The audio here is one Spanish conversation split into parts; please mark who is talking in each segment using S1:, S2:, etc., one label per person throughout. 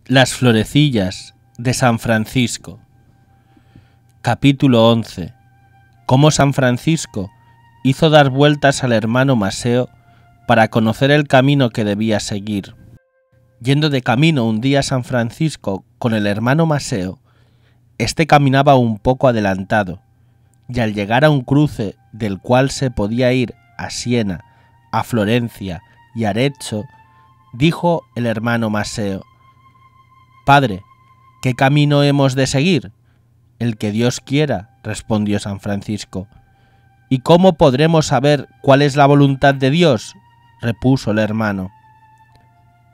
S1: Las florecillas de San Francisco. Capítulo 11. Cómo San Francisco hizo dar vueltas al hermano Maseo para conocer el camino que debía seguir. Yendo de camino un día San Francisco con el hermano Maseo, este caminaba un poco adelantado, y al llegar a un cruce del cual se podía ir a Siena, a Florencia y a Arezzo, dijo el hermano Maseo: «Padre, ¿qué camino hemos de seguir?» «El que Dios quiera», respondió San Francisco. «¿Y cómo podremos saber cuál es la voluntad de Dios?», repuso el hermano.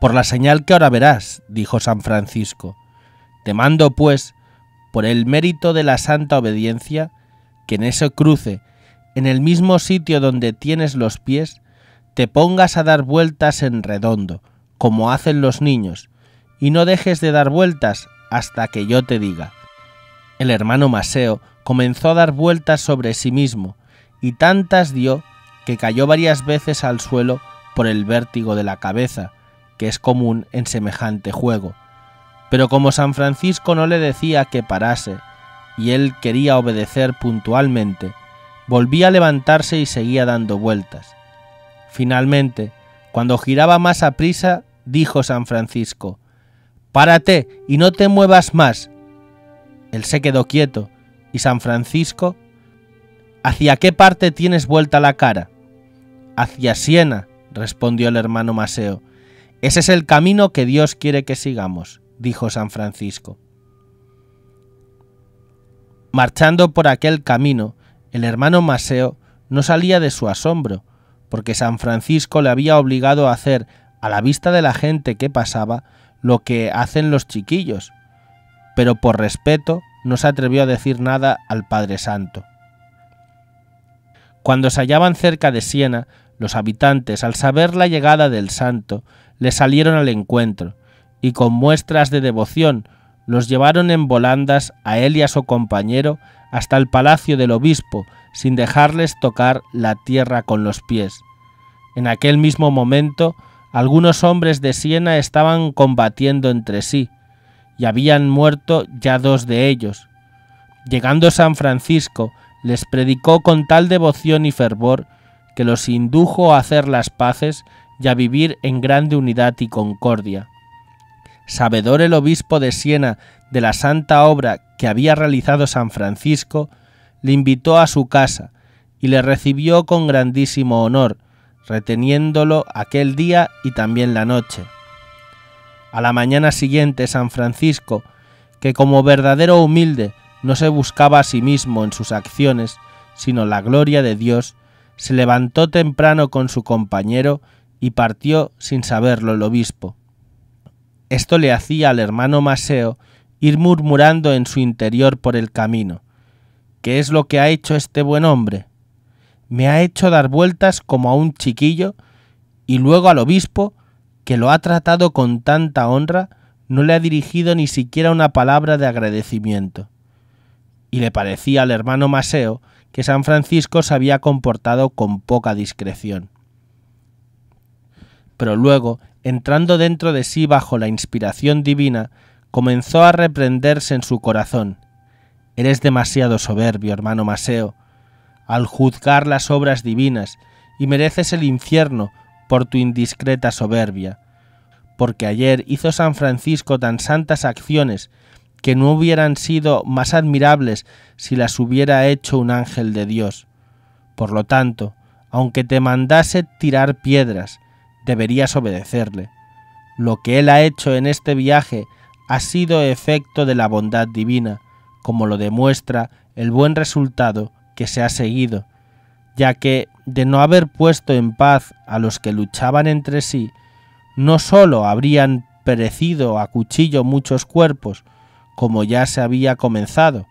S1: «Por la señal que ahora verás», dijo San Francisco. «Te mando, pues, por el mérito de la santa obediencia, que en ese cruce, en el mismo sitio donde tienes los pies, te pongas a dar vueltas en redondo, como hacen los niños, y no dejes de dar vueltas hasta que yo te diga». El hermano Maseo comenzó a dar vueltas sobre sí mismo, y tantas dio que cayó varias veces al suelo por el vértigo de la cabeza, que es común en semejante juego. Pero como San Francisco no le decía que parase, y él quería obedecer puntualmente, volvía a levantarse y seguía dando vueltas. Finalmente, cuando giraba más aprisa, dijo San Francisco: «Párate y no te muevas más». Él se quedó quieto, y San Francisco: «¿Hacia qué parte tienes vuelta la cara?» «Hacia Siena», respondió el hermano Maseo. «Ese es el camino que Dios quiere que sigamos», dijo San Francisco. Marchando por aquel camino, el hermano Maseo no salía de su asombro, porque San Francisco le había obligado a hacer, a la vista de la gente que pasaba, lo que hacen los chiquillos, pero por respeto no se atrevió a decir nada al Padre Santo. Cuando se hallaban cerca de Siena, los habitantes, al saber la llegada del santo, le salieron al encuentro, y con muestras de devoción los llevaron en volandas a él y a su compañero hasta el palacio del obispo, sin dejarles tocar la tierra con los pies. En aquel mismo momento, algunos hombres de Siena estaban combatiendo entre sí, y habían muerto ya 2 de ellos. Llegando San Francisco, les predicó con tal devoción y fervor que los indujo a hacer las paces y a vivir en grande unidad y concordia. Sabedor el obispo de Siena de la santa obra que había realizado San Francisco, le invitó a su casa y le recibió con grandísimo honor, reteniéndolo aquel día y también la noche. A la mañana siguiente San Francisco, que como verdadero humilde no se buscaba a sí mismo en sus acciones, sino la gloria de Dios, se levantó temprano con su compañero y partió sin saberlo el obispo. Esto le hacía al hermano Maseo ir murmurando en su interior por el camino: «¿Qué es lo que ha hecho este buen hombre? Me ha hecho dar vueltas como a un chiquillo, y luego al obispo, que lo ha tratado con tanta honra, no le ha dirigido ni siquiera una palabra de agradecimiento». Y le parecía al hermano Maseo que San Francisco se había comportado con poca discreción. Pero luego, entrando dentro de sí bajo la inspiración divina, comenzó a reprenderse en su corazón: «Eres demasiado soberbio, hermano Maseo, al juzgar las obras divinas, y mereces el infierno por tu indiscreta soberbia, porque ayer hizo San Francisco tan santas acciones que no hubieran sido más admirables si las hubiera hecho un ángel de Dios. Por lo tanto, aunque te mandase tirar piedras, deberías obedecerle. Lo que él ha hecho en este viaje ha sido efecto de la bondad divina, como lo demuestra el buen resultado que se ha seguido, ya que, de no haber puesto en paz a los que luchaban entre sí, no sólo habrían perecido a cuchillo muchos cuerpos, como ya se había comenzado,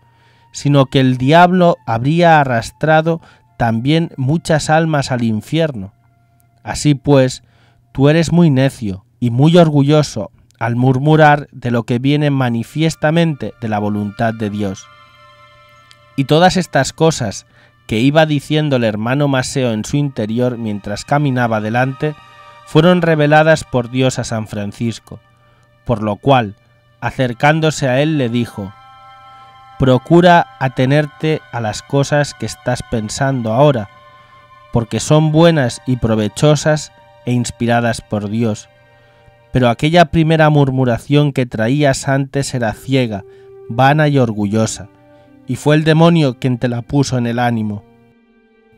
S1: sino que el diablo habría arrastrado también muchas almas al infierno. Así pues, tú eres muy necio y muy orgulloso al murmurar de lo que viene manifiestamente de la voluntad de Dios». Y todas estas cosas que iba diciendo el hermano Maseo en su interior mientras caminaba adelante, fueron reveladas por Dios a San Francisco, por lo cual, acercándose a él, le dijo: «Procura atenerte a las cosas que estás pensando ahora, porque son buenas y provechosas e inspiradas por Dios. Pero aquella primera murmuración que traías antes era ciega, vana y orgullosa, y fue el demonio quien te la puso en el ánimo».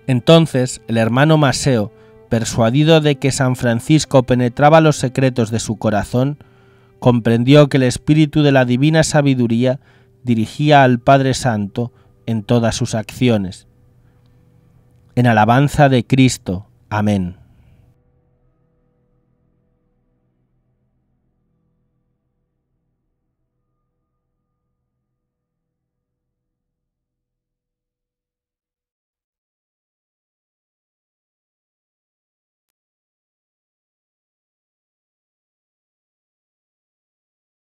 S1: Entonces el hermano Maseo, persuadido de que San Francisco penetraba los secretos de su corazón, comprendió que el espíritu de la divina sabiduría dirigía al Padre Santo en todas sus acciones. En alabanza de Cristo. Amén.